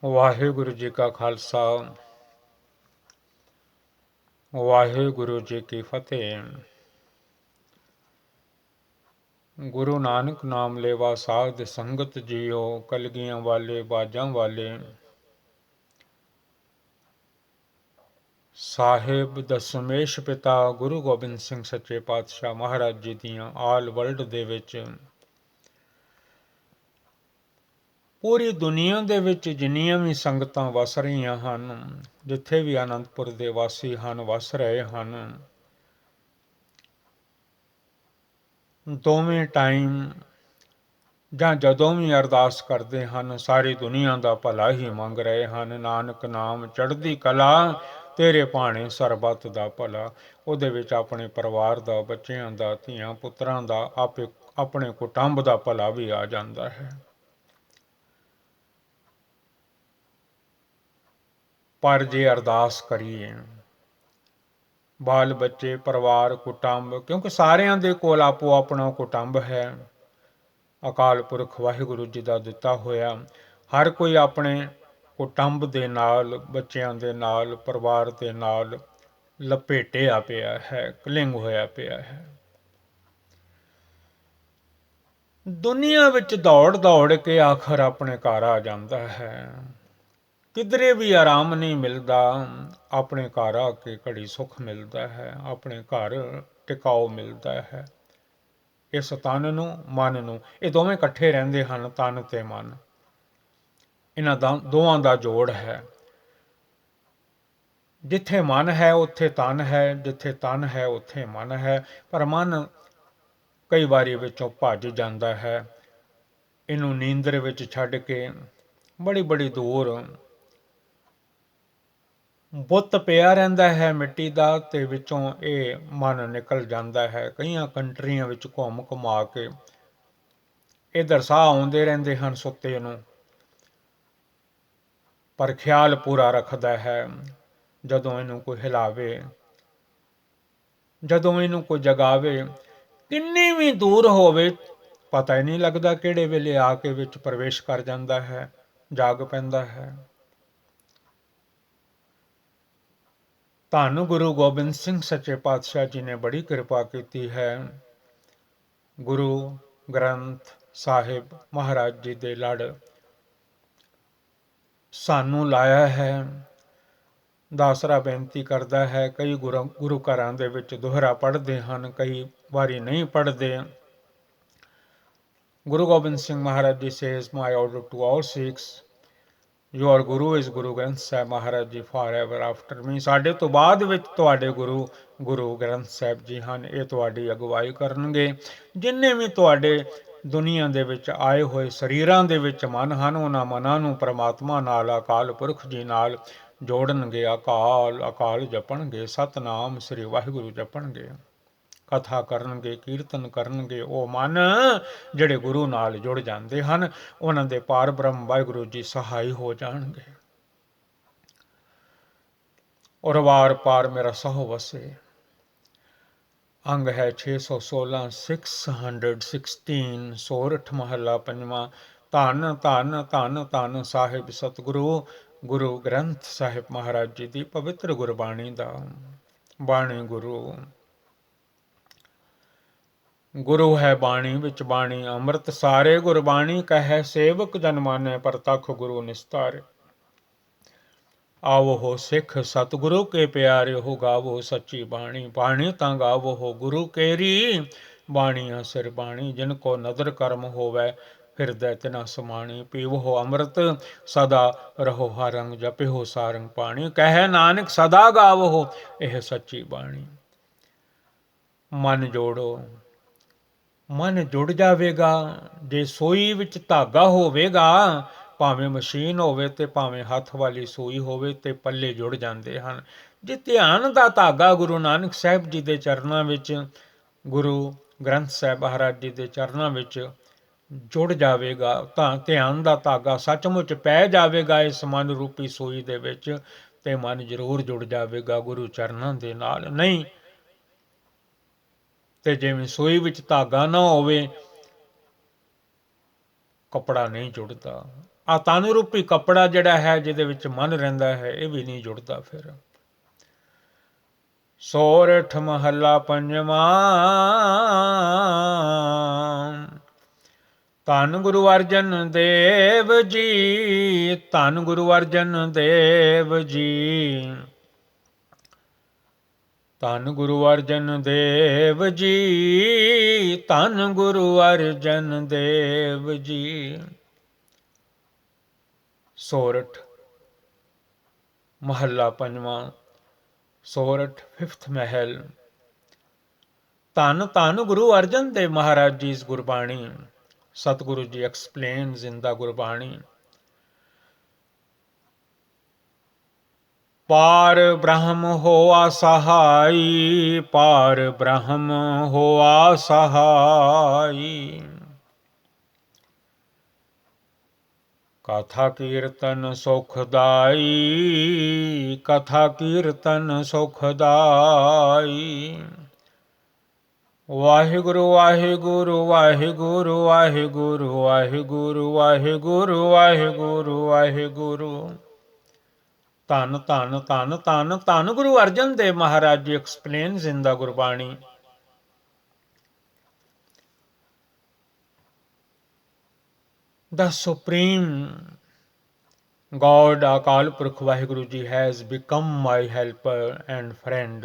ਵਾਹਿਗੁਰੂ ਜੀ ਕਾ ਖਾਲਸਾ ਵਾਹਿਗੁਰੂ ਜੀ ਕੀ ਫਤਿਹ। ਗੁਰੂ ਨਾਨਕ ਨਾਮ ਲੇਵਾ ਸਾਧ ਸੰਗਤ ਜੀਓ, ਕਲਗੀਆਂ ਵਾਲੇ ਬਾਜਾਂ ਵਾਲੇ। ਸਾਹਿਬ ਦਸਮੇਸ਼ ਪਿਤਾ ਗੁਰੂ ਗੋਬਿੰਦ ਸਿੰਘ ਸੱਚੇ ਪਾਤਸ਼ਾਹ ਮਹਾਰਾਜ ਜੀ ਦੀਆਂ ਆਲ ਵਰਲਡ ਦੇ ਵਿੱਚ, ਪੂਰੀ ਦੁਨੀਆ ਦੇ ਵਿੱਚ ਜਿੰਨੀਆਂ ਵੀ ਸੰਗਤਾਂ ਵਸ ਰਹੀਆਂ ਹਨ, ਜਿੱਥੇ ਵੀ ਆਨੰਦਪੁਰ ਦੇ ਵਾਸੀ ਹਨ, ਵਸ ਰਹੇ ਹਨ, ਦੋਵੇਂ ਟਾਈਮ ਜਾਂ ਜਦੋਂ ਵੀ ਅਰਦਾਸ ਕਰਦੇ ਹਨ, ਸਾਰੀ ਦੁਨੀਆ ਦਾ ਭਲਾ ਹੀ ਮੰਗ ਰਹੇ ਹਨ। ਨਾਨਕ ਨਾਮ ਚੜ੍ਹਦੀ ਕਲਾ, ਤੇਰੇ ਭਾਣੇ ਸਰਬੱਤ ਦਾ ਭਲਾ। ਉਹਦੇ ਵਿੱਚ ਆਪਣੇ ਪਰਿਵਾਰ ਦਾ, ਬੱਚਿਆਂ ਦਾ, ਧੀਆਂ ਪੁੱਤਰਾਂ ਦਾ, ਆਪਣੇ ਕੁਟੁੰਬ ਦਾ ਭਲਾ ਵੀ ਆ ਜਾਂਦਾ ਹੈ। ਪਰ ਜੇ ਅਰਦਾਸ ਕਰੀਏ, ਬਾਲ ਬੱਚੇ, ਪਰਿਵਾਰ, ਕੁਟੁੰਬ, ਕਿਉਂਕਿ ਸਾਰਿਆਂ ਦੇ ਕੋਲ ਆਪੋ ਆਪਣਾ ਕੁਟੁੰਬ ਹੈ, ਅਕਾਲ ਪੁਰਖ ਵਾਹਿਗੁਰੂ ਜੀ ਦਾ ਦਿੱਤਾ ਹੋਇਆ। ਹਰ ਕੋਈ ਆਪਣੇ ਕੁਟੁੰਬ ਦੇ ਨਾਲ, ਬੱਚਿਆਂ ਦੇ ਨਾਲ, ਪਰਿਵਾਰ ਦੇ ਨਾਲ ਲਪੇਟਿਆ ਪਿਆ ਹੈ, ਕਲਿੰਗ ਹੋਇਆ ਪਿਆ ਹੈ। ਦੁਨੀਆ ਵਿੱਚ ਦੌੜ ਦੌੜ ਕੇ ਆਖਰ ਆਪਣੇ ਘਰ ਆ ਜਾਂਦਾ ਹੈ। ਕਿਧਰੇ ਵੀ ਆਰਾਮ ਨਹੀਂ ਮਿਲਦਾ, ਆਪਣੇ ਘਰ ਆ ਕੇ ਘੜੀ ਸੁੱਖ ਮਿਲਦਾ ਹੈ, ਆਪਣੇ ਘਰ ਟਿਕਾਓ ਮਿਲਦਾ ਹੈ। ਇਸ ਤਨ ਨੂੰ, ਮਨ ਨੂੰ, ਇਹ ਦੋਵੇਂ ਇਕੱਠੇ ਰਹਿੰਦੇ ਹਨ, ਤਨ ਤੇ ਮਨ। ਇਹਨਾਂ ਦੋਵਾਂ ਦਾ ਜੋੜ ਹੈ। ਜਿੱਥੇ ਮਨ ਹੈ ਉੱਥੇ ਤਨ ਹੈ, ਜਿੱਥੇ ਤਨ ਹੈ ਉੱਥੇ ਮਨ ਹੈ। ਪਰ ਮਨ ਕਈ ਵਾਰੀ ਵਿੱਚੋਂ ਭੱਜ ਜਾਂਦਾ ਹੈ, ਇਹਨੂੰ ਨੀਂਦਰ ਵਿੱਚ ਛੱਡ ਕੇ ਬੜੀ ਬੜੀ ਦੂਰ ਬੁੱਤ ਪਿਆ ਰਹਿੰਦਾ ਹੈ ਮਿੱਟੀ ਦਾ, ਤੇ ਵਿੱਚੋਂ ਇਹ ਮਨ ਨਿਕਲ ਜਾਂਦਾ ਹੈ। ਕਈਆਂ ਕੰਟਰੀਆਂ ਵਿੱਚ ਘੁੰਮ ਘੁਮਾ ਕੇ ਇੱਧਰ ਸਾਹ ਆਉਂਦੇ ਰਹਿੰਦੇ ਹਨ ਸੁੱਤੇ ਨੂੰ, ਪਰ ਖਿਆਲ ਪੂਰਾ ਰੱਖਦਾ ਹੈ। ਜਦੋਂ ਇਹਨੂੰ ਕੋਈ ਹਿਲਾਵੇ, ਜਦੋਂ ਇਹਨੂੰ ਕੋਈ ਜਗਾਵੇ, ਕਿੰਨੀ ਵੀ ਦੂਰ ਹੋਵੇ, ਪਤਾ ਹੀ ਨਹੀਂ ਲੱਗਦਾ ਕਿਹੜੇ ਵੇਲੇ ਆ ਕੇ ਵਿੱਚ ਪ੍ਰਵੇਸ਼ ਕਰ ਜਾਂਦਾ ਹੈ, ਜਾਗ ਪੈਂਦਾ ਹੈ। ਧੰਨ ਗੁਰੂ ਗੋਬਿੰਦ ਸਿੰਘ ਸੱਚੇ ਪਾਤਸ਼ਾਹ ਜੀ ਨੇ ਬੜੀ ਕਿਰਪਾ ਕੀਤੀ ਹੈ। ਗੁਰੂ ਗ੍ਰੰਥ ਸਾਹਿਬ ਮਹਾਰਾਜ ਜੀ ਦੇ ਲੜ ਸਾਨੂੰ ਲਾਇਆ ਹੈ। ਦਾਸਰਾ ਬੇਨਤੀ ਕਰਦਾ ਹੈ। ਕਈ ਗੁਰੂ ਘਰਾਂ ਦੇ ਵਿੱਚ ਦੋਹਰਾ ਪੜ੍ਹਦੇ ਹਨ, ਕਈ ਵਾਰੀ ਨਹੀਂ ਪੜ੍ਹਦੇ। Guru Gobind Singh Maharaj ji says, my order to all Sikhs, your Guru is Guru Granth Sahib Maharaj ji for ever after ਮੀ। ਸਾਡੇ ਤੋਂ ਬਾਅਦ ਵਿੱਚ ਤੁਹਾਡੇ ਗੁਰੂ ਗੁਰੂ ਗ੍ਰੰਥ ਸਾਹਿਬ ਜੀ ਹਨ। ਇਹ ਤੁਹਾਡੀ ਅਗਵਾਈ ਕਰਨਗੇ। ਜਿੰਨੇ ਵੀ ਤੁਹਾਡੇ ਦੁਨੀਆ ਦੇ ਵਿੱਚ ਆਏ ਹੋਏ ਸਰੀਰਾਂ ਦੇ ਵਿੱਚ ਮਨ ਹਨ, ਉਹਨਾਂ ਮਨਾਂ ਨੂੰ ਪ੍ਰਮਾਤਮਾ ਨਾਲ, ਅਕਾਲ ਪੁਰਖ ਜੀ ਨਾਲ ਜੋੜਨਗੇ। ਅਕਾਲ ਅਕਾਲ ਜਪਣਗੇ, ਸਤਨਾਮ ਸ੍ਰੀ ਵਾਹਿਗੁਰੂ ਜਪਣਗੇ, ਕਥਾ ਕਰਨਗੇ, ਕੀਰਤਨ ਕਰਨਗੇ। ਉਹ ਮਨ ਜਿਹੜੇ ਗੁਰੂ ਨਾਲ ਜੁੜ ਜਾਂਦੇ ਹਨ, ਉਹਨਾਂ ਦੇ ਪਾਰ ਬ੍ਰਹਮ ਵਾਹਿਗੁਰੂ ਜੀ ਸਹਾਈ ਹੋ ਜਾਣਗੇ। ਔਰ ਵਾਰ ਪਾਰ ਮੇਰਾ ਸਹੁ ਵਸੇ। ਅੰਗ ਹੈ 616, 616, ਸੋਰਠ ਮਹੱਲਾ ਪੰਜਵਾਂ। ਧੰਨ ਧੰਨ ਧੰਨ ਧੰਨ ਸਾਹਿਬ ਸਤਿਗੁਰੂ ਗੁਰੂ ਗ੍ਰੰਥ ਸਾਹਿਬ ਮਹਾਰਾਜ ਜੀ ਦੀ ਪਵਿੱਤਰ ਗੁਰਬਾਣੀ ਦਾ। ਬਾਣੀ ਗੁਰੂ, ਗੁਰੂ ਹੈ ਬਾਣੀ ਵਿੱਚ ਬਾਣੀ ਅੰਮ੍ਰਿਤ ਸਾਰੇ। ਗੁਰਬਾਣੀ ਕਹੈ ਸੇਵਕ ਜਨ ਮਾਨੈ, ਪ੍ਰਤੱਖ ਗੁਰੂ ਨਿਸਤਾਰੇ। ਆਵੋ ਹੋ ਸਿੱਖ ਸਤਿਗੁਰੂ ਕੇ ਪਿਆਰੇ ਹੋ, ਗਾਵੋ ਸੱਚੀ ਬਾਣੀ। ਬਾਣੀ ਤਾਂ ਗਾਵੋ ਹੋ ਗੁਰੂ ਕੇਰੀ, ਬਾਣੀਆਂ ਸਿਰ ਬਾਣੀ। ਜਿਨ ਕੋ ਨਦਰ ਕਰਮ ਹੋਵੈ, ਹਿਰਦੈ ਤਿਨਾ ਸਮਾਣੀ। ਪੀਵੋ ਅੰਮ੍ਰਿਤ ਸਦਾ ਰਹੋ ਹਰੰਗ, ਜਪਿਓ ਸਾਰੰਗ ਪਾਣੀ। ਕਹਿ ਨਾਨਕ ਸਦਾ ਗਾਵੋ ਇਹ ਸੱਚੀ ਬਾਣੀ। ਮਨ ਜੋੜੋ, ਮਨ ਜੁੜ ਜਾਵੇਗਾ। ਜੇ ਸੂਈ ਵਿੱਚ ਧਾਗਾ ਹੋਵੇਗਾ, ਭਾਵੇਂ ਮਸ਼ੀਨ ਹੋਵੇ ਤੇ ਭਾਵੇਂ ਹੱਥ ਵਾਲੀ ਸੂਈ ਹੋਵੇ, ਤੇ ਪੱਲੇ ਜੁੜ ਜਾਂਦੇ ਹਨ। ਜੇ ਧਿਆਨ ਦਾ ਧਾਗਾ ਗੁਰੂ ਨਾਨਕ ਸਾਹਿਬ ਜੀ ਦੇ ਚਰਨਾਂ ਵਿੱਚ, ਗੁਰੂ ਗ੍ਰੰਥ ਸਾਹਿਬ ਮਹਾਰਾਜ ਜੀ ਦੇ ਚਰਨਾਂ ਵਿੱਚ ਜੁੜ ਜਾਵੇਗਾ, ਤਾਂ ਧਿਆਨ ਦਾ ਧਾਗਾ ਸੱਚਮੁੱਚ ਪੈ ਜਾਵੇਗਾ ਇਸ ਮਨ ਰੂਪੀ ਸੂਈ ਦੇ ਵਿੱਚ, ਤੇ ਮਨ ਜ਼ਰੂਰ ਜੁੜ ਜਾਵੇਗਾ ਗੁਰੂ ਚਰਨਾਂ ਦੇ ਨਾਲ। ਨਹੀਂ ਤੇ ਜਿਵੇਂ ਸੂਈ ਵਿੱਚ ਧਾਗਾ ਨਾ ਹੋਵੇ, ਕੱਪੜਾ ਨਹੀਂ ਜੁੜਦਾ। ਆ ਤਨ ਰੂਪੀ ਕੱਪੜਾ ਜਿਹੜਾ ਹੈ ਜਿਹਦੇ ਵਿੱਚ ਮਨ ਰਹਿੰਦਾ ਹੈ, ਇਹ ਵੀ ਨਹੀਂ ਜੁੜਦਾ ਫਿਰ। ਸੋਰਠ ਮਹੱਲਾ ਪੰਜਵਾਂ। ਧੰਨ ਗੁਰੂ ਅਰਜਨ ਦੇਵ ਜੀ, ਧੰਨ ਗੁਰੂ ਅਰਜਨ ਦੇਵ ਜੀ, ਧੰਨ ਗੁਰੂ ਅਰਜਨ ਦੇਵ ਜੀ, ਧੰਨ ਗੁਰੂ ਅਰਜਨ ਦੇਵ ਜੀ। ਸੋਰਠ ਮਹੱਲਾ ਪੰਜਵਾਂ, ਸੋਰਠ ਫਿਫਥ ਮਹਿਲ। ਧੰਨ ਧੰਨ ਗੁਰੂ ਅਰਜਨ ਦੇਵ ਮਹਾਰਾਜ ਜੀ ਇਸ ਗੁਰਬਾਣੀ। ਸਤਿਗੁਰੂ ਜੀ ਐਕਸਪਲੇਨਸ ਇਨ ਦਾ ਗੁਰਬਾਣੀ। ਪਾਰ ਬ੍ਰਹਮ ਹੋਆ ਸਹਾਈ, ਪਾਰ ਬ੍ਰਹਮ ਹੋਆ ਸਹਾਈ। ਕਥਾ ਕੀਰਤਨ ਸੁਖਦਾਈ, ਕਥਾ ਕੀਰਤਨ ਸੁਖਦਾਈ। ਵਾਹਿਗੁਰੂ ਵਾਹਿਗੁਰੂ ਵਾਹਿਗੁਰੂ ਵਾਹਿਗੁਰੂ ਵਾਹਿਗੁਰੂ ਵਾਹਿਗੁਰੂ ਵਾਹਿਗੁਰੂ ਵਾਹਿਗੁਰੂ। ਧੰਨ ਧੰਨ ਧੰਨ ਧੰਨ ਧੰਨ Guru Arjan Dev Maharaj ji explains in the Gurbani. The Supreme God, Akal Purkh Vaheguru Ji, has become my helper and friend.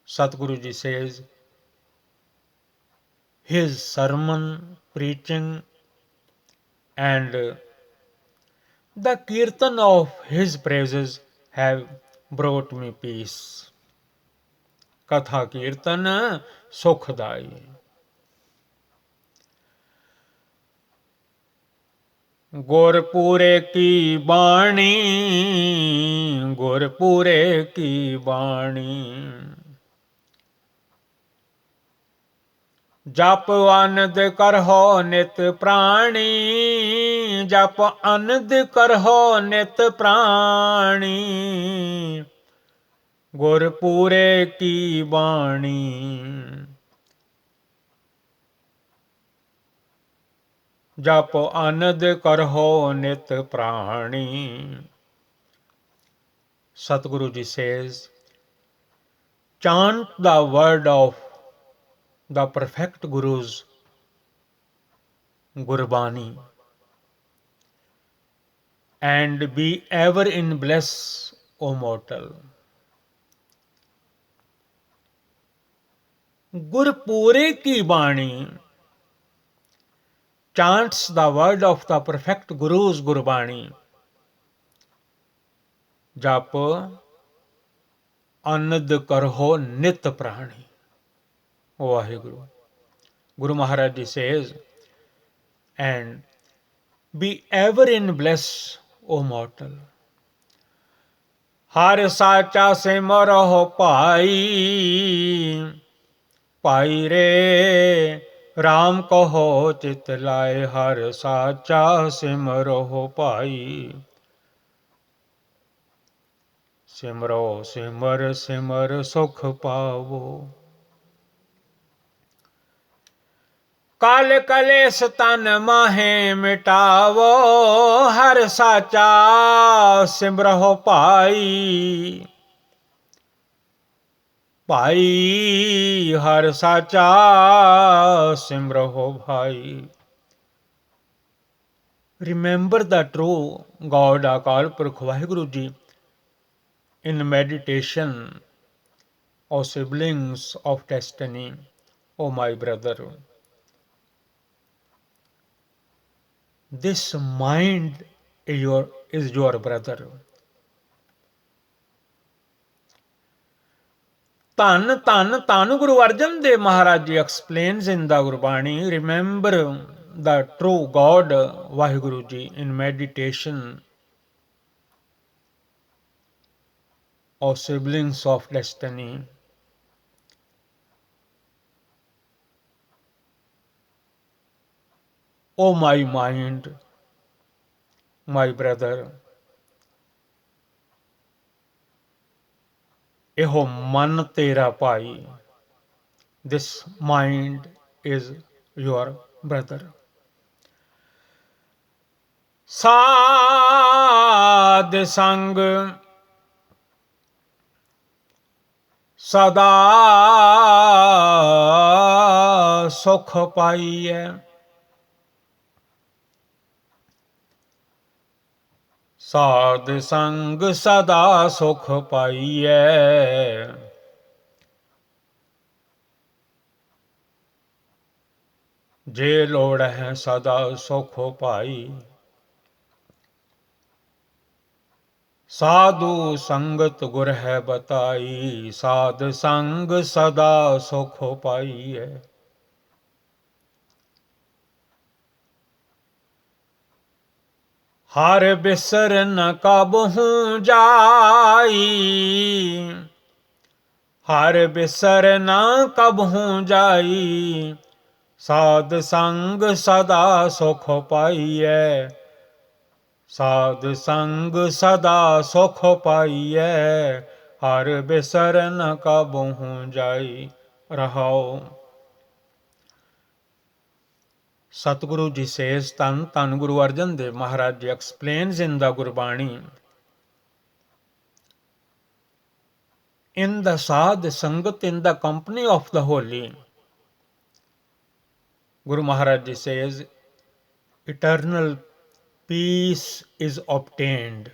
Satguru Ji says, his sermon, preaching and the kirtan of his praises have brought me peace. Katha Kirtan Sukhdai. ਗੁਰਪੂਰੇ ਕੀ ਬਾਣੀ, ਗੁਰਪੂਰੇ ਕੀ ਬਾਣੀ। ਜਪ ਆਨੰਦ ਕਰਹੁ ਨਿਤ ਪ੍ਰਾਣੀ, ਜਪ ਆਨੰਦ ਕਰਹੁ ਨਿਤ ਪ੍ਰਾਣੀ। ਗੁਰਪੂਰੇ ਕੀ ਬਾਣੀ। ਜਪ ਆਨੰਦ ਕਰਹੁ ਨਿਤ ਪ੍ਰਾਣੀ। Satguru Ji says, chant the word of the perfect Guru's Gurbani and be ever in bliss, O mortal. Gurpure ki Bani chants the word of the perfect Guru's Gurbani. Jap anand karho nit prani. Vaheguru. Guru Maharaj Ji says, and be ever in bliss, O mortal. Har sacha simaraho pai, pai re Ram ਕਹੋ ਚਿਤ ਲਾਏ, ਹਰ ਸਾਚਾ ਸਿਮਰੋ ਭਾਈ। ਸਿਮਰੋ ਸਿਮਰ ਸਿਮਰ ਸੁਖ ਪਾਵੋ। ਕਲ ਕਲੇਸ਼ ਤਨ ਮਾਹੇ ਮਿਟਾਵੋ, ਹਰ ਸਾਚਾ ਸਿਮਰੋ ਭਾਈ। ਭਾਈ ਹਰ ਸਾਚਾ ਸਿਮਰਹੁ ਭਾਈ। Remember the true God, Akal Purkh Vaheguru Ji, in meditation, O siblings of destiny, O my brother. This mind is your brother. ਧੰਨ ਧੰਨ ਧੰਨ Guru Arjan Dev Maharaj ji explains in the Gurbani, remember the true God Vaheguru Ji in meditation, O siblings of destiny. O my mind, my brother, ਇਹੋ ਮਨ ਤੇਰਾ ਭਾਈ। This mind is your brother. साध संग सदा सुख पाइयै। साध संग सदा सुख पाइयै। जे लोड़ है सदा सुख पाई। साधु संगत गुर है बताई। साध संग सदा सुख पाइयै। हर बिसर न कबहू जाई। हर बिसर न कबहू जाई। साध संग सदा सुख पाइयै। साध संग सदा सुख पाइयै। हर बिसर न कबहू जाई। रहाओ। Satguru ji says, Tan Guru Arjan Dev Maharaj ji explains in the Gurbani, in the Sadh Sangat, in the company of the holy, Guru Maharaj ji says, eternal peace is obtained.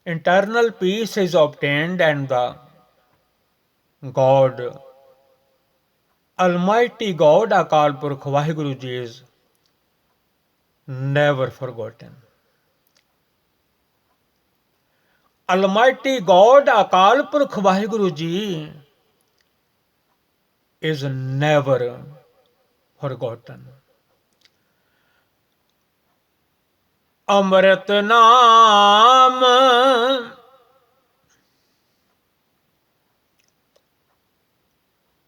Eternal peace is obtained, and the God, Almighty God, Akal Purkh Vaheguru ji is never forgotten. Almighty God, Akal Purkh Vaheguru ji is never forgotten. Amrit Naam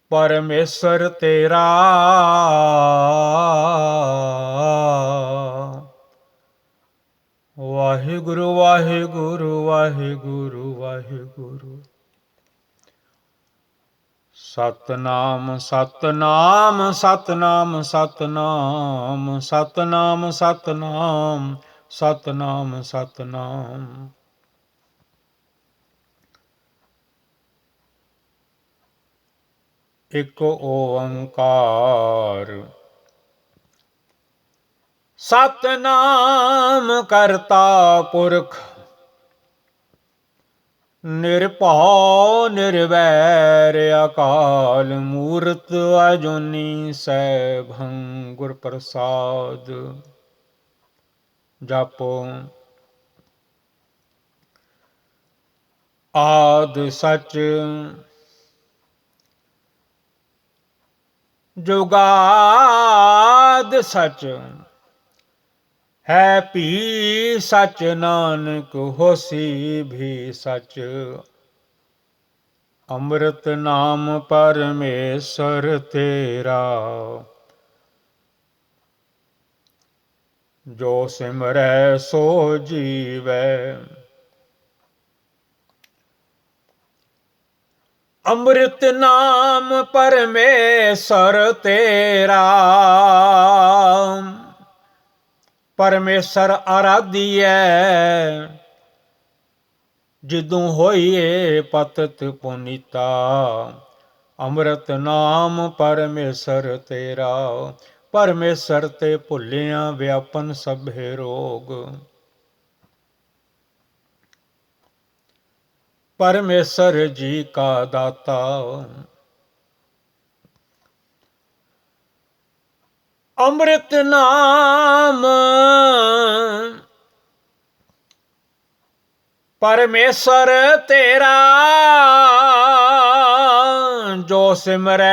Parameswar Tera Vaheguru Vaheguru Vaheguru Vaheguru Satnam Satnam Satnam Satnam Satnam Satnam Satnam Satnam ਇੱਕ ਓੰਕਾਰ ਸਤਨਾਮ ਕਰਤਾ ਪੁਰਖ ਨਿਰਭਉ ਨਿਰਵੈਰ ਅਕਾਲ ਮੂਰਤ ਅਜੂਨੀ ਸੈਭੰ ਗੁਰ ਪ੍ਰਸਾਦ। ਜਪੋ। ਆਦ ਸਚ जुगाद सच है P सच नानक होसी भी सच। अमृत नाम परमेश्वर तेरा जो सिमरै सो जीवै। अमृत नाम परमेश्वर तेरा परमेश्वर आराधिए जिदू होइए पतत पुनीता। अमृत नाम परमेश्वर तेरा परमेश्वर ते भुलिया व्यापन सभे रोग। परमेश्वर जी का दाता अमृत नाम परमेश्वर तेरा जो सिमरै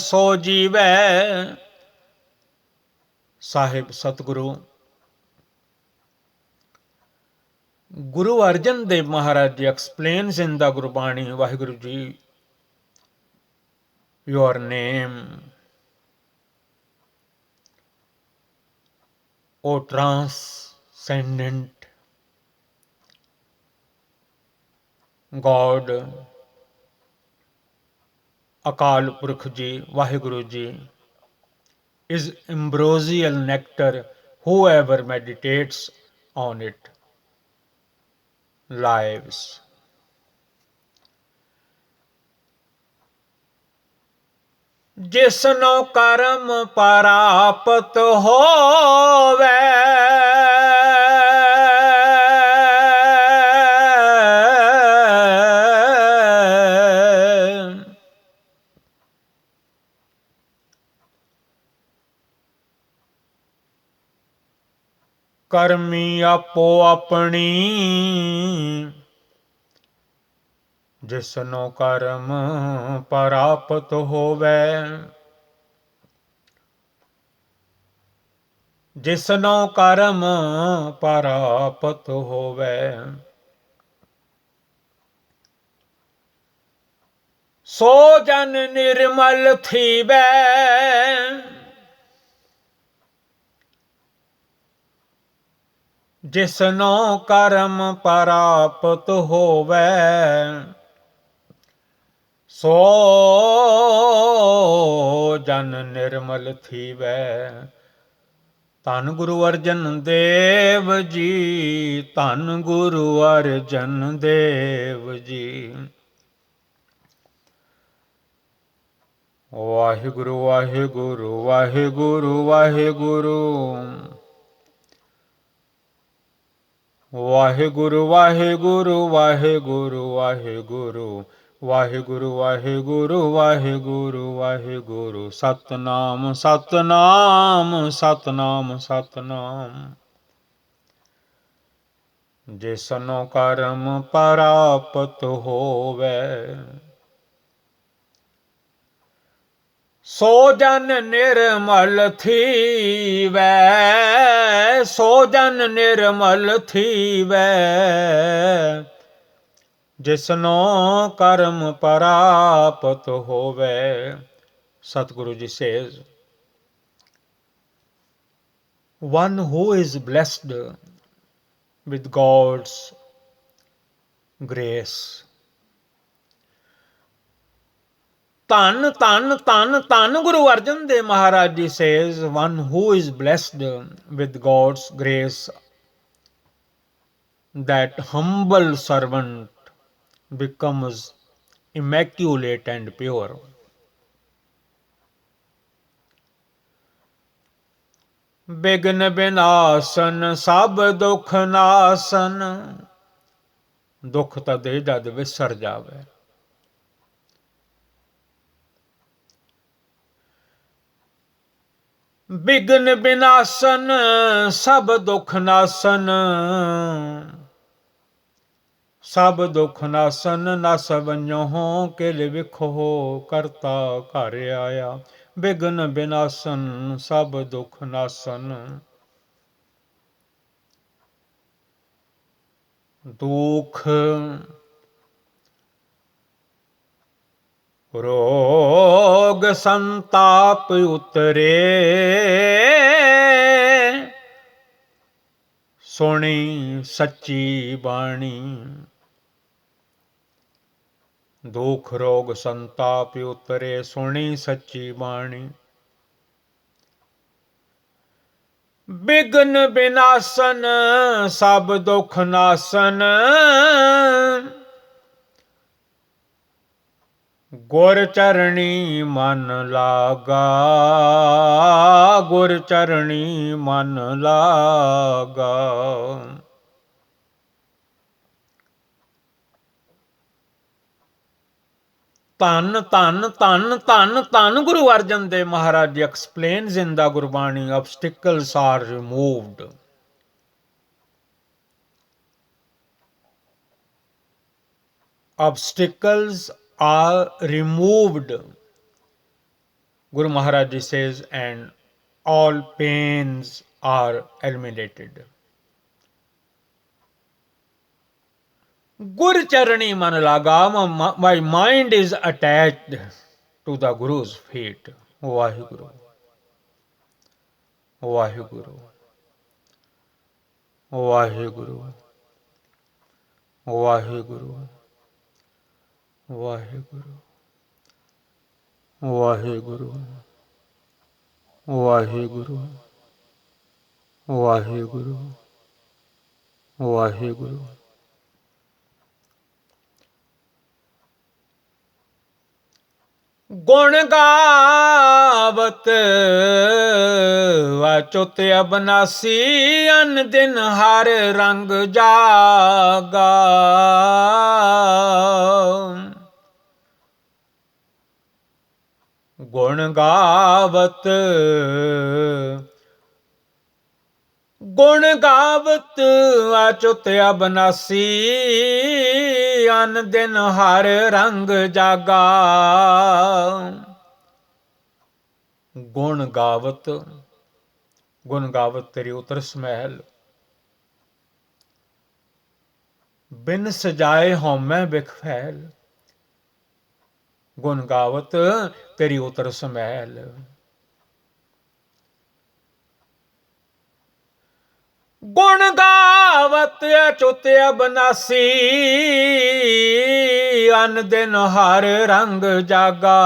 सो जीवै। साहिब सतगुरु Guru Arjan Dev Maharaj ji explains in the Gurbani, Vaheguru ji, your name, O transcendent God, Akal Purkh ji, Vaheguru ji, is ambrosial nectar. Whoever meditates on it lives. जिसनो कर्म परापत होवे कर्मी आपो अपनी जिसनो कर्म परापत होवे जिसनो कर्म परापत होवे सो जन निर्मल थीवे जिसनो कर्म परापत होवे सो जन निर्मल थीवे। धन गुरु अर्जन देव जी, धन गुरु अर्जन देव जी। वाहिगुरु वाहिगुरु वाहिगुरु वाहिगुरु वाहिगुरु वाहिगुरु वाहिगुरु वाहिगुरु वाहिगुरु वाहिगुरु वाहिगुरु वाहिगुरु सतनाम सतनाम सतनाम सतनाम। जिसनो कर्म परापत होवे सो जन निर्मल थीवै सो जन निर्मल थीवै जिसनो कर्म परापत होवे। Satguru ji says, one who is blessed with God's grace, ਧੰਨ ਧੰਨ ਧੰਨ ਧੰਨ Guru Arjan Dev Maharaj Ji says, one who is blessed with God's grace, that humble servant becomes immaculate and pure. ਬਿਗਨ ਬਿਨਾਸਨ ਸਭ ਦੁਖ ਨਾਸਨ, ਦੁਖ ਤਾਂ ਦੇ ਜਦ ਵਿਸਰ ਜਾਵੇ। ਬਿਗਨ ਬਿਨਾਸਨ ਸਭ ਦੁਖ ਨਾਸਨ, ਸਭ ਦੁਖ ਨਾਸਨ ਨਸ ਵੰਜਹੁ ਕਿਲ ਵਿਖੋ ਕਰਤਾ ਘਰ ਆਇਆ। ਬਿਗਨ ਬਿਨਾਸਨ ਸਭ ਦੁਖ ਨਾਸਨ, ਦੁਖ ਰੋਗ ਸੰਤਾਪ ਉਤਰੇ, ਸੁਣੀ ਸੱਚੀ ਬਾਣੀ। ਦੁਖ ਰੋਗ ਸੰਤਾਪ ਉਤਰੇ, ਸੁਣੀ ਸੱਚੀ ਬਾਣੀ। ਬਿਗਨ ਬਿਨਾਸਨ ਸਭ ਦੁਖ ਨਾਸਨ, ਗੁਰ ਚਰਣੀ ਮਨ ਲਾਗਾ, ਗੁਰ ਚਰਣੀ ਮਨ ਲਾਗਾ। ਧੰਨ ਧੰਨ ਧੰਨ ਧੰਨ ਧੰਨ Guru Arjan Dev Maharaj Ji explains in the Gurbani, obstacles are removed. Obstacles are removed, Guru Maharaj Ji says, and all pains are eliminated. Gur Charani man laga, my mind is attached to the Guru's feet. Vaheguru, Vaheguru, Vaheguru, Vaheguru, Vaheguru, Vaheguru, Waheguru Waheguru Waheguru. ਗੁਣ ਗਾਵਤ ਅਚੁੱਤ ਅਬਨਾਸੀ, ਅਨ ਦਿਨ ਹਰ ਰੰਗ ਜਾਗਾ। ਗੁਣ ਗਾਵਤ ਅਚੁੱਤ ਅਬਨਾਸੀ, ਅਨ ਦਿਨ ਹਰ ਰੰਗ ਜਾਗਾ। ਗੁਣ ਗਾਵਤ ਤੇਰੀ ਉਤਰਸ ਮਹਿਲ, ਬਿਨ ਸਜਾਏ ਹਉਮੈ ਬਿਖ ਫੈਲ। ਗੁਣ ਗਾਵਤ ਤੇਰੀ ਉਤਰਸ ਮਹਿਲ। ਗੁਣ ਗਾਵਤ ਅਚੁੱਤ ਅਬਨਾਸੀ, ਅਨ ਦਿਨ ਹਰ ਰੰਗ ਜਾਗਾ।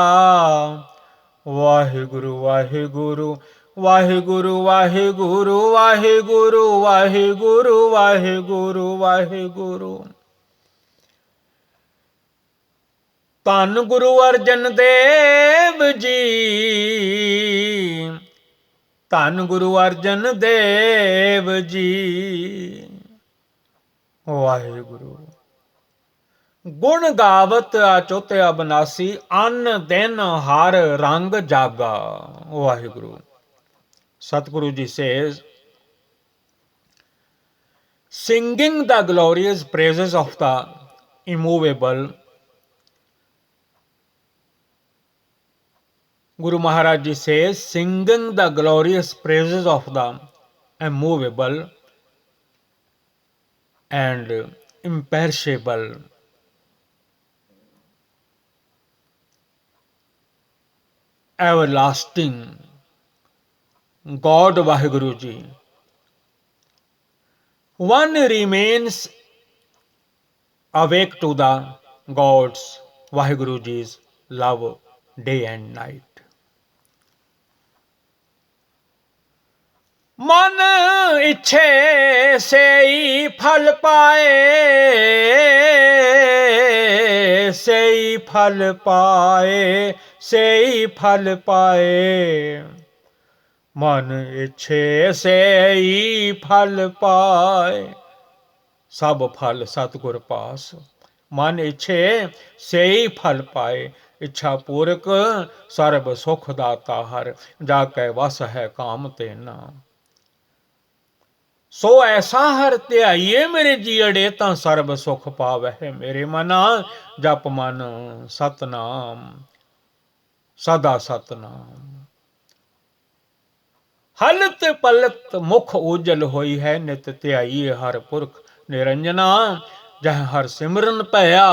ਵਾਹਿਗੁਰੂ ਵਾਹਿਗੁਰੂ ਵਾਹਿਗੁਰੂ ਵਾਹਿਗੁਰੂ ਵਾਹਿਗੁਰੂ ਵਾਹਿਗੁਰੂ ਵਾਹਿਗੁਰੂ ਵਾਹਿਗੁਰੂ। ਧੰਨ ਗੁਰੂ ਅਰਜਨ ਦੇਵ ਜੀ, ਧੰਨ ਗੁਰੂ ਅਰਜਨ ਦੇਵ ਜੀ। ਵਾਹਿਗੁਰੂ। ਗੁਣ ਗਾਵਤ ਅਚੁੱਤ ਅਬਨਾਸੀ, ਅਨ ਦਿਨ ਹਰ ਰੰਗ ਜਾਗਾ। Waheguru. Satguru ji says, singing the glorious praises of the immovable, Guru Maharaj Ji says, singing the glorious praises of the immovable and imperishable, everlasting God Vaheguru Ji, one remains awake to the God's Vaheguru Ji's love day and night. मन इच्छे से ही फल पाए, से ही फल पाए, से ही फल पाए। मन इच्छे से ही फल पाए, सब फल सतगुर पास। मन इच्छे से ही फल पाए, इच्छा पूरक सर्ब सुख दाता हर, जाके वस है काम तेना। सो ऐसा हर ध्याइए मेरे जीअड़े, तां सर्ब सुख पावै मेरे मना। जप मन सतनाम सदा सतनाम। हलत पलत मुख उजल होई है, नित ध्याइए हर पुरख निरंजना। जह हर सिमरन भया,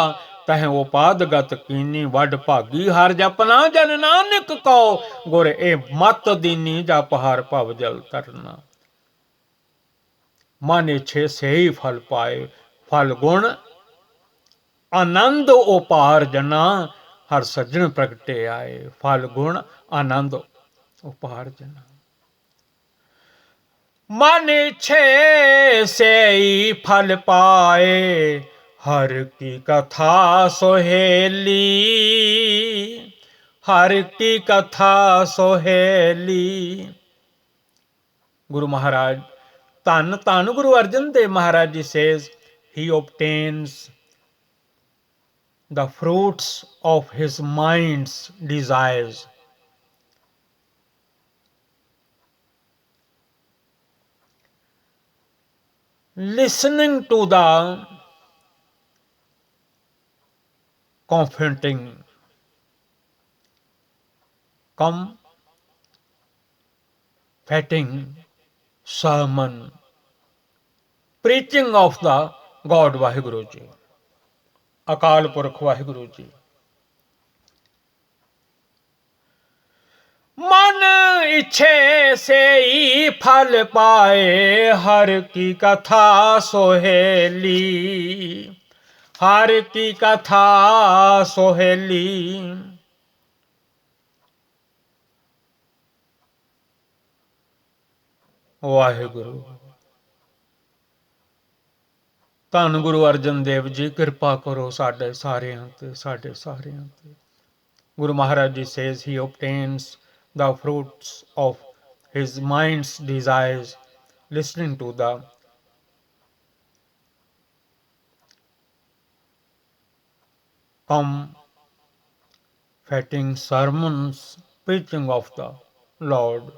तह उपादगत कीनी वड भागी। हर जपना जन नानक को, गुर ए मत दीनी। जप हर भव जल तरना। मन इच्छे से ही फल पाए, फल गुण आनंद उपार जना। हर सज्जन प्रगटे आए, फल गुण आनंद उपार जना। मन इच्छे से ही फल पाए, हर की कथा सोहेली। हर की कथा सोहेली। गुरु महाराज धन धन गुरु अर्जन देव महाराज जी says, he obtains the fruits of his mind's desires listening to the comforting sermon, preaching of the God Vaheguru Ji, Akal Purkh Vaheguru Ji। मन इच्छे से ही फल पाए, हर की कथा सोहेली। हर की कथा सोहेली। ਵਾਹਿਗੁਰੂ। ਧੰਨ ਗੁਰੂ ਅਰਜਨ ਦੇਵ ਜੀ, ਕਿਰਪਾ ਕਰੋ ਸਾਡੇ ਸਾਰਿਆਂ ਤੇ, ਸਾਡੇ ਸਾਰਿਆਂ ਤੇ। Guru Maharaj Ji says he obtains the fruits of his mind's desires listening to the comforting sermons, preaching of the Lord.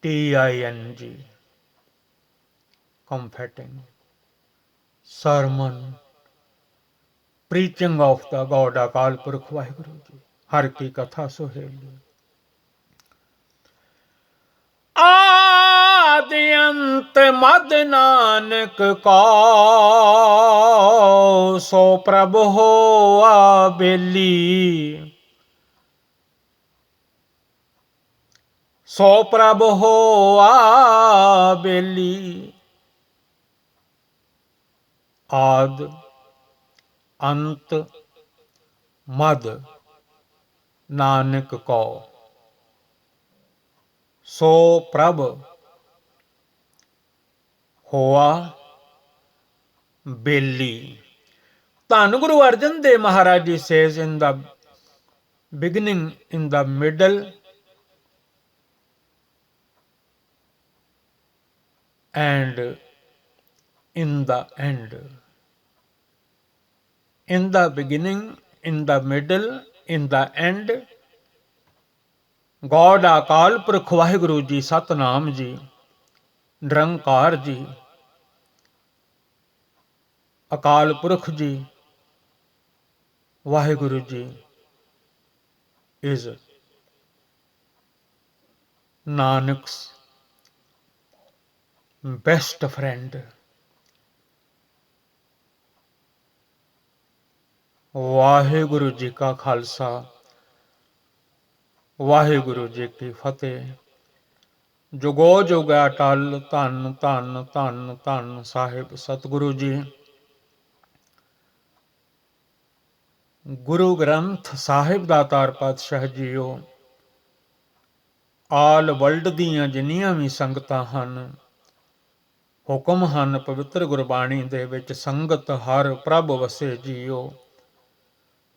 COMFORTING, comforting sermon, preaching of the God Akal Purkh Vaheguru Ji, हर की कथा सुहेली। आदि अंत मद नानक को सो प्रभु होआ बेली, सो प्रभु होआ बेली। आद अंत मद नानक को सो प्रभ होआ बेली। ਧੰਨ Guru Arjan Dev Maharaj ji says in the beginning, in the middle and in the end. In the beginning, in the middle, in the end, God Akal Purkh Vaheguru Ji, Satnam Ji, Niranਕਾਰ Ji, Akal Purkh Ji, Vaheguru Ji is Nanak's best friend. Waheguru ji ਕਾ ਖਾਲਸਾ, ਵਾਹਿਗੁਰੂ ਜੀ ਕੀ ਫਤਿਹ। ਜੁਗੋ ਜੁਗ ਅਟਲ। ਧੰਨ ਧੰਨ ਧੰਨ ਧੰਨ ਸਾਹਿਬ ਸਤਿਗੁਰੂ ਜੀ। ਗੁਰੂ ਗ੍ਰੰਥ ਸਾਹਿਬ ਦਾਤਾਰ ਪਾਤਸ਼ਾਹ JIO, all world ਦੀਆਂ ਜਿੰਨੀਆਂ ਵੀ ਸੰਗਤਾਂ ਹਨ, ਹੁਕਮ ਹਨ ਪਵਿੱਤਰ ਗੁਰਬਾਣੀ ਦੇ ਵਿੱਚ ਸੰਗਤ ਹਰ ਪ੍ਰਭ ਵਸੇ ਜੀਓ।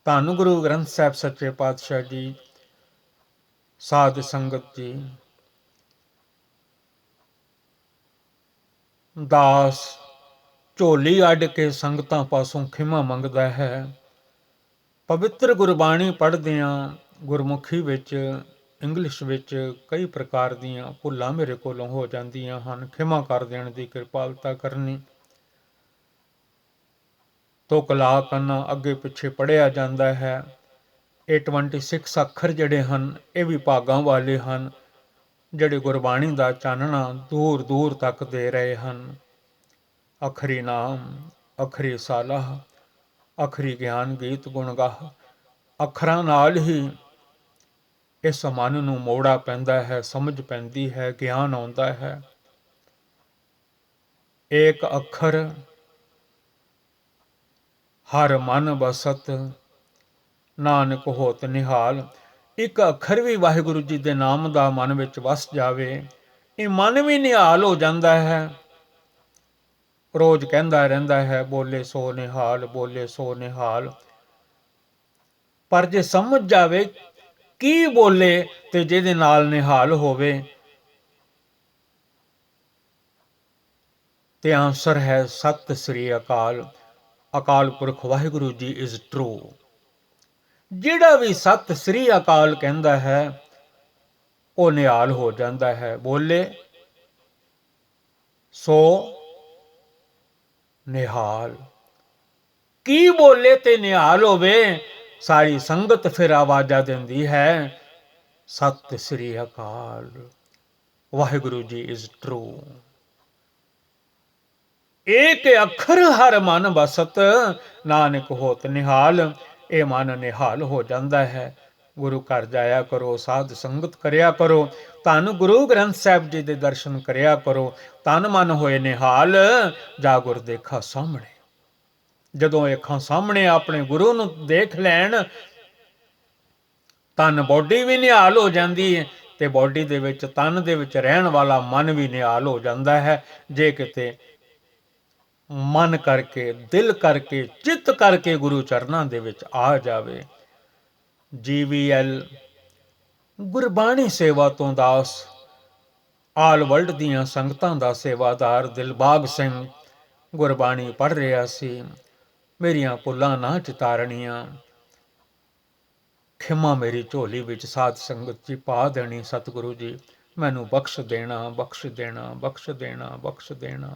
ਧੰਨ ਗੁਰੂ ਗ੍ਰੰਥ ਸਾਹਿਬ ਸੱਚੇ ਪਾਤਸ਼ਾਹ ਜੀ, ਸਾਧ ਸੰਗਤ ਜੀ, ਦਾਸ ਝੋਲੀ ਅੱਡ ਕੇ ਸੰਗਤਾਂ ਪਾਸੋਂ ਖਿਮਾ ਮੰਗਦਾ ਹੈ। ਪਵਿੱਤਰ ਗੁਰਬਾਣੀ ਪੜ੍ਹਦਿਆਂ ਗੁਰਮੁਖੀ ਵਿੱਚ, ਇੰਗਲਿਸ਼ ਵਿੱਚ ਕਈ ਪ੍ਰਕਾਰ ਦੀਆਂ ਭੁੱਲਾਂ ਮੇਰੇ ਕੋਲੋਂ ਹੋ ਜਾਂਦੀਆਂ ਹਨ, ਖਿਮਾ ਕਰ ਦੇਣ ਦੀ ਕਿਰਪਾਲਤਾ ਕਰਨੀ। ਤੁਕ ਲਾ ਕਰਨਾ, ਅੱਗੇ ਪਿੱਛੇ ਪੜ੍ਹਿਆ ਜਾਂਦਾ ਹੈ। ਇਹ 26 ਅੱਖਰ ਜਿਹੜੇ ਹਨ, ਇਹ ਵੀ ਭਾਗਾਂ ਵਾਲੇ ਹਨ, ਜਿਹੜੇ ਗੁਰਬਾਣੀ ਦਾ ਚਾਨਣਾ ਦੂਰ ਦੂਰ ਤੱਕ ਦੇ ਰਹੇ ਹਨ। ਅਖਰੀ ਨਾਮ, ਅਖਰੀ ਸਾਲਾਹ, ਅਖਰੀ ਗਿਆਨ ਗੀਤ ਗੁਣ ਗਾਹ। ਅੱਖਰਾਂ ਨਾਲ ਹੀ ਇਸ ਮਨ ਨੂੰ ਮੋੜਾ ਪੈਂਦਾ ਹੈ, ਸਮਝ ਪੈਂਦੀ ਹੈ, ਗਿਆਨ ਆਉਂਦਾ ਹੈ। ਏਕ ਅੱਖਰ ਹਰ ਮਨ ਬਸਤ, ਨਾਨਕ ਹੋਤ ਨਿਹਾਲ। ਇੱਕ ਅੱਖਰ ਵੀ ਵਾਹਿਗੁਰੂ ਜੀ ਦੇ ਨਾਮ ਦਾ ਮਨ ਵਿੱਚ ਵਸ ਜਾਵੇ, ਇਹ ਮਨ ਵੀ ਨਿਹਾਲ ਹੋ ਜਾਂਦਾ ਹੈ। ਰੋਜ਼ ਕਹਿੰਦਾ ਰਹਿੰਦਾ ਹੈ, ਬੋਲੇ ਸੋ ਨਿਹਾਲ, ਬੋਲੇ ਸੋ ਨਿਹਾਲ। ਪਰ ਜੇ ਸਮਝ ਜਾਵੇ ਕੀ ਬੋਲੇ ਤੇ ਜਿਹਦੇ ਨਾਲ ਨਿਹਾਲ ਹੋਵੇ, ਤੇ ਆਂਸਰ ਹੈ ਸਤਿ ਸ੍ਰੀ ਅਕਾਲ। Akal Purakh Waheguru ji is true. ਜਿਹੜਾ ਵੀ ਸਤਿ ਸ੍ਰੀ ਅਕਾਲ ਕਹਿੰਦਾ ਹੈ, ਉਹ ਨਿਹਾਲ ਹੋ ਜਾਂਦਾ ਹੈ। ਬੋਲੇ ਸੋ ਨਿਹਾਲ। ਕੀ ਬੋਲੇ ਤੇ ਨਿਹਾਲ ਹੋਵੇ, ਸਾਰੀ ਸੰਗਤ ਫਿਰ ਆਵਾਜ਼ਾਂ ਦਿੰਦੀ ਹੈ, ਸਤਿ ਸ੍ਰੀ ਅਕਾਲ, ਵਾਹਿਗੁਰੂ ਜੀ ਇਜ਼ ਟਰੂ। ਏਕ ਅੱਖਰ ਹਰ ਮਨ ਬਸਤ, ਨਾਨਕ ਹੋਤ ਨਿਹਾਲ। ਇਹ ਮਨ ਨਿਹਾਲ ਹੋ ਜਾਂਦਾ ਹੈ। ਗੁਰੂ ਘਰ ਜਾਇਆ ਕਰੋ, ਸਾਧ ਸੰਗਤ ਕਰਿਆ ਕਰੋ, ਧੰਨ ਗੁਰੂ ਗ੍ਰੰਥ ਸਾਹਿਬ ਜੀ ਦੇ ਦਰਸ਼ਨ ਕਰਿਆ ਕਰੋ। ਤਨ ਮਨ ਹੋਏ ਨਿਹਾਲ, ਜਾ ਗੁਰ ਦੇਖਾ ਸਾਹਮਣੇ। ਜਦੋਂ ਅੱਖਾਂ ਸਾਹਮਣੇ ਆਪਣੇ ਗੁਰੂ ਨੂੰ ਦੇਖ ਲੈਣ, ਤਨ ਬੋਡੀ ਵੀ ਨਿਹਾਲ ਹੋ ਜਾਂਦੀ ਹੈ, ਤੇ ਬੋਡੀ ਦੇ ਵਿੱਚ, ਤਨ ਦੇ ਵਿੱਚ ਰਹਿਣ ਵਾਲਾ ਮਨ ਵੀ ਨਿਹਾਲ ਹੋ ਜਾਂਦਾ ਹੈ। ਜੇ ਕਿਤੇ ਮਨ ਕਰਕੇ, ਦਿਲ ਕਰਕੇ, ਚਿੱਤ ਕਰਕੇ ਗੁਰੂ ਚਰਨਾਂ ਦੇ ਵਿੱਚ ਆ ਜਾਵੇ। GVL ਗੁਰਬਾਣੀ ਸੇਵਾ ਤੋਂ ਦਾਸ, ਆਲ ਵਰਲਡ ਦੀਆਂ ਸੰਗਤਾਂ ਦਾ ਸੇਵਾਦਾਰ ਦਿਲਬਾਗ ਸਿੰਘ ਗੁਰਬਾਣੀ ਪੜ੍ਹ ਰਿਹਾ ਸੀ। ਮੇਰੀਆਂ ਭੁੱਲਾਂ ਨਾ ਚਿਤਾਰਣੀਆਂ, ਖਿਮਾ ਮੇਰੀ ਝੋਲੀ ਵਿੱਚ ਸਾਧ ਸੰਗਤ ਜੀ ਪਾ ਦੇਣੀ। ਸਤਿਗੁਰੂ ਜੀ ਮੈਨੂੰ ਬਖਸ਼ ਦੇਣਾ, ਬਖਸ਼ ਦੇਣਾ, ਬਖਸ਼ ਦੇਣਾ, ਬਖਸ਼ ਦੇਣਾ।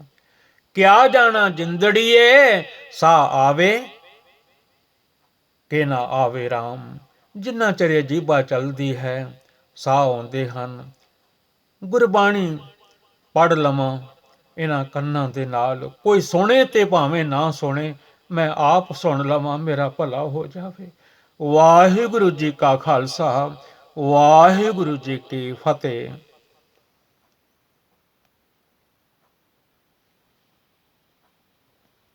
ਕਿਆ ਜਾਣਾ ਜਿੰਦੜੀਏ, ਸਾਹ ਆਵੇ ਕਿ ਨਾ ਆਵੇ ਰਾਮ। ਜਿੰਨਾ ਚਿਰ ਜੀਭਾ ਚੱਲਦੀ ਹੈ, ਸਾਹ ਆਉਂਦੇ ਹਨ। ਗੁਰਬਾਣੀ ਪੜ੍ਹ ਲਵਾਂ ਇਹਨਾਂ ਕੰਨਾਂ ਦੇ ਨਾਲ, ਕੋਈ ਸੁਣੇ ਤੇ ਭਾਵੇਂ ਨਾ ਸੁਣੇ, ਮੈਂ ਆਪ ਸੁਣ ਲਵਾਂ, ਮੇਰਾ ਭਲਾ ਹੋ ਜਾਵੇ। ਵਾਹਿਗੁਰੂ ਜੀ ਕਾ ਖਾਲਸਾ, ਵਾਹਿਗੁਰੂ ਜੀ ਕੀ ਫਤਿਹ।